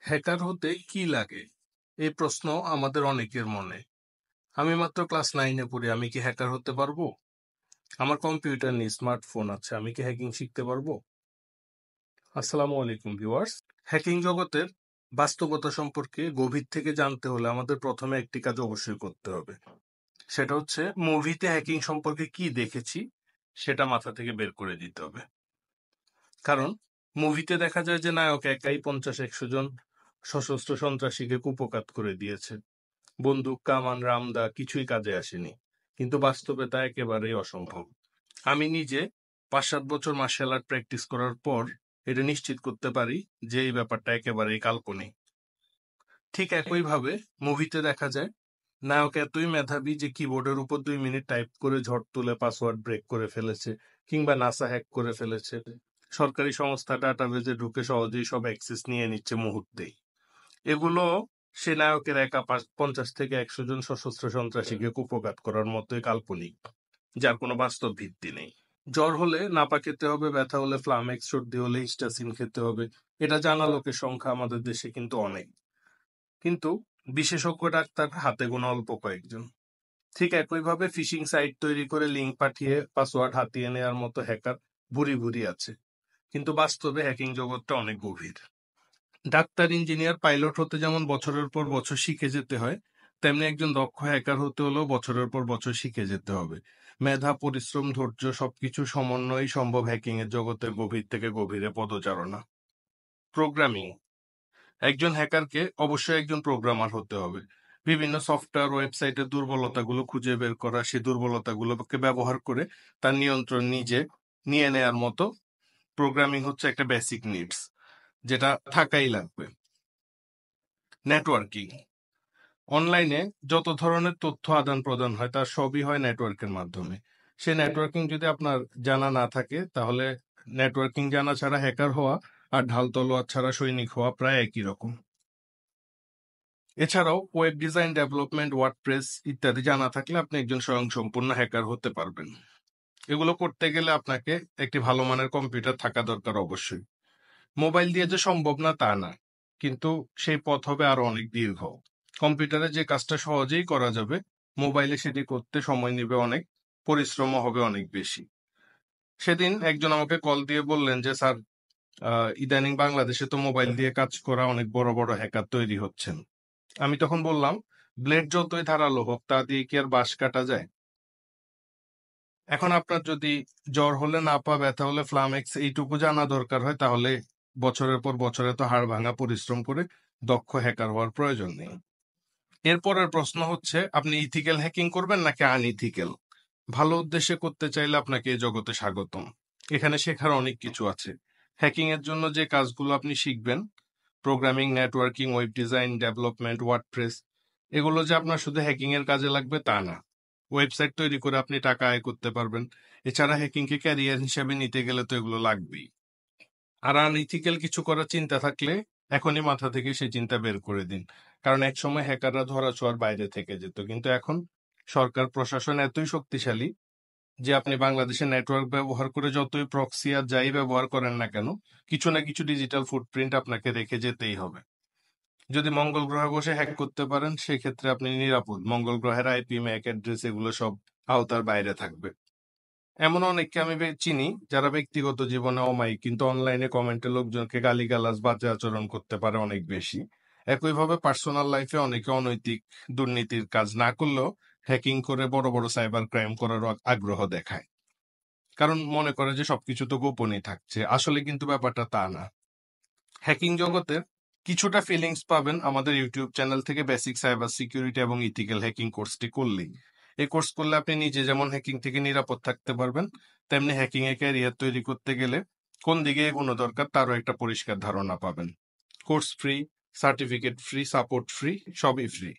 Hacker হতে কি লাগে? এই প্রশ্ন আমাদের অনেকের মনে। আমি মাত্র ক্লাস 9-এ পড়ি, আমি কি হ্যাকার হতে পারবো? আমার কম্পিউটার নেই, স্মার্টফোন আছে, আমি কি হ্যাকিং শিখতে পারবো? আসসালামু আলাইকুম ভিউয়ার্স। হ্যাকিং জগতের বাস্তবতা সম্পর্কে গভীর থেকে জানতে হলে আমাদের প্রথমে একটি কাজ অবশ্যই করতে হবে। সেটা হচ্ছে মুভিতে হ্যাকিং সম্পর্কে কি দেখেছি সেটা মাথা থেকে বের করে দিতে হবে। কারণ মুভিতে দেখা যায় যে নায়ক একাই 50-100 জন সশস্ত্র সন্ত্রাসীকে কুপকাত করে দিয়েছে। বন্দুক, কামান, রামদা কিছুই কাজে আসেনি। কিন্তু বাস্তবে তা একেবারেই অসম্ভব। আমি নিজে 5-7 বছর মার্শাল আর্ট প্র্যাকটিস করার পর এটা নিশ্চিত করতে পারি যে এই ব্যাপারটা একেবারেই কাল্পনিক। ঠিক একইভাবে মুভিতে দেখা যায় নায়ক এতই মেধাবী যে কিবোর্ডের উপর 2 মিনিট টাইপ করে ঝড় তুলে পাসওয়ার্ড ব্রেক করে ফেলেছে, কিংবা নাসা হ্যাক করে ফেলেছে। সরকারি সংস্থা ডাটাবেজে ঢুকে সহজেই সব অ্যাক্সেস নিয়ে নিচ্ছে মুহূর্তেই। এগুলো সে নায়কের একা 50-100 জন সশস্ত্র সন্ত্রাসীকে কুপঘাত করার মতোই কাল্পনিক, যার কোনো বাস্তব ভিত্তি নেই। জ্বর হলে নাপা খেতে হবে, ব্যথা হলে ফ্লামেক্স, সর্দি হলে হিস্টাসিন খেতে হবে, এটা জানা লোকের সংখ্যা আমাদের দেশে কিন্তু অনেক। কিন্তু বিশেষজ্ঞ ডাক্তার হাতে গোনা অল্প কয়েকজন। ঠিক একইভাবে ফিশিং সাইট তৈরি করে লিঙ্ক পাঠিয়ে পাসওয়ার্ড হাতিয়ে নেওয়ার মতো হ্যাকার ভুরি ভুরি আছে। কিন্তু বাস্তবে হ্যাকিং জগৎটা অনেক গভীর। ডাক্তার, ইঞ্জিনিয়ার, পাইলট হতে যেমন বছরের পর বছর শিখে যেতে হয়, তেমনি একজন দক্ষ হ্যাকার হতে হলেও বছরের পর বছর শিখে যেতে হবে। মেধা, পরিশ্রম, ধৈর্য সবকিছু সমন্বয়ই সম্ভব হ্যাকিং এর জগতের গভীর থেকে গভীরে পদচারণা। প্রোগ্রামিং। একজন হ্যাকারকে অবশ্যই একজন প্রোগ্রামার হতে হবে। বিভিন্ন সফটওয়্যার, ওয়েবসাইটের দুর্বলতাগুলো খুঁজে বের করা, সেই দুর্বলতাগুলোকে ব্যবহার করে তার নিয়ন্ত্রণ নিজে নিয়ে নেয়ার মতো প্রোগ্রামিং হচ্ছে একটা বেসিক নিডস, যেটা থাকাই লাগবে। নেটওয়ার্কিং। অনলাইনে যত ধরনের তথ্য আদান প্রদান হয় তার সবই হয় নেটওয়ার্কের মাধ্যমে। সে নেটওয়ার্কিং যদি আপনার জানা না থাকে, তাহলে নেটওয়ার্কিং জানা ছাড়া হ্যাকার হওয়া আর ঢাল তলোয়ার ছাড়া সৈনিক হওয়া প্রায় একই রকম। এছাড়াও ওয়েব ডিজাইন, ডেভেলপমেন্ট, ওয়ার্ডপ্রেস ইত্যাদি জানা থাকলে আপনি একজন স্বয়ংসম্পূর্ণ হ্যাকার হতে পারবেন। এগুলো করতে গেলে আপনাকে একটি ভালো মানের কম্পিউটার থাকা দরকার অবশ্যই। মোবাইল দিয়ে যে সম্ভব না তা না, কিন্তু সেই পথ হবে আরো অনেক দীর্ঘ। কম্পিউটারে যে কাজটা সহজেই করা যাবে, মোবাইলে সেটি করতে সময় নেবে অনেক, পরিশ্রমও হবে অনেক বেশি। সেদিন একজন আমাকে কল দিয়ে বললেন যে স্যার, ইদানিং বাংলাদেশে তো মোবাইল দিয়ে কাজ করা অনেক বড় বড় হ্যাকার তৈরি হচ্ছেন। আমি তখন বললাম, ব্লেড যতই ধারালো হোক তা দিয়ে কি আর বাঁশ কাটা যায়? এখন আপনার যদি জ্বর হলে, নাপা, ব্যথা হলে ফ্লামেক্স এইটুকু জানা দরকার হয়, তাহলে বছরের পর বছরে তো হাড় ভাঙা পরিশ্রম করে দক্ষ হ্যাকার হওয়ার প্রয়োজন নেই। এরপরের প্রশ্ন হচ্ছে, আপনি ইথিক্যাল হ্যাকিং করবেন নাকি আনইথিক্যাল? ভালো উদ্দেশ্যে করতে চাইলে আপনাকে এই জগতে স্বাগতম। এখানে শেখার অনেক কিছু আছে। হ্যাকিং এর জন্য যে কাজগুলো আপনি শিখবেন, programming, networking, web design, development, WordPress, এগুলো যে আপনার শুধু হ্যাকিং এর কাজে লাগবে তা না। ওয়েবসাইট তৈরি করে আপনি টাকা আয় করতে পারবেন। এছাড়া হ্যাকিং কে ক্যারিয়ার হিসেবে নিতে গেলে তো এগুলো লাগবেই। আর আনইথিক্যাল কিছু করার চিন্তা থাকলে এখনই মাথা থেকে সেই চিন্তা বের করে দিন। কারণ এক সময় হ্যাকাররা ধরাছোঁয়ার বাইরে থেকে যেত, কিন্তু এখন সরকার প্রশাসন এতই শক্তিশালী যে আপনি বাংলাদেশের নেটওয়ার্ক ব্যবহার করে যতই প্রক্সি আর যাই ব্যবহার করেন না কেন, কিছু না কিছু ডিজিটাল ফুটপ্রিন্ট আপনাকে রেখে যেতেই হবে। যদি মঙ্গল গ্রহে বসে হ্যাক করতে পারেন, সেক্ষেত্রে আপনি নিরাপদ। মঙ্গল গ্রহের আইপি, ম্যাক অ্যাড্রেস এগুলো সব আওতার বাইরে থাকবে। এমন অনেককে আমি চিনি যারা ব্যক্তিগত জীবনে অমায়িক, কিন্তু অনলাইনে কমেন্টে লোকজনকে গালিগালাজ, বাজে আচরণ করতে পারে অনেক বেশি। একইভাবে পার্সোনাল লাইফে অনেকে অনৈতিক, দুর্নীতির কাজ না করলেও হ্যাকিং করে বড় বড় সাইবার ক্রাইম করার আগ্রহ দেখায়। কারণ মনে করে যে সবকিছু তো গোপনই থাকছে। আসলে কিন্তু ব্যাপারটা তা না। হ্যাকিং জগতের কিছুটা ফিলিংস পাবেন আমাদের ইউটিউব চ্যানেল থেকে বেসিক সাইবার সিকিউরিটি এবং ইথিক্যাল হ্যাকিং কোর্সটি করলেই। এই কোর্স করলে আপনি নিজে যেমন হ্যাকিং থেকে নিরাপদ থাকতে পারবেন, তেমনি হ্যাকিং এ ক্যারিয়ার তৈরি করতে গেলে কোন দিকে এগোনো দরকার তারও একটা পরিষ্কার ধারণা পাবেন। Course free, certificate free, support free, সবই ফ্রি।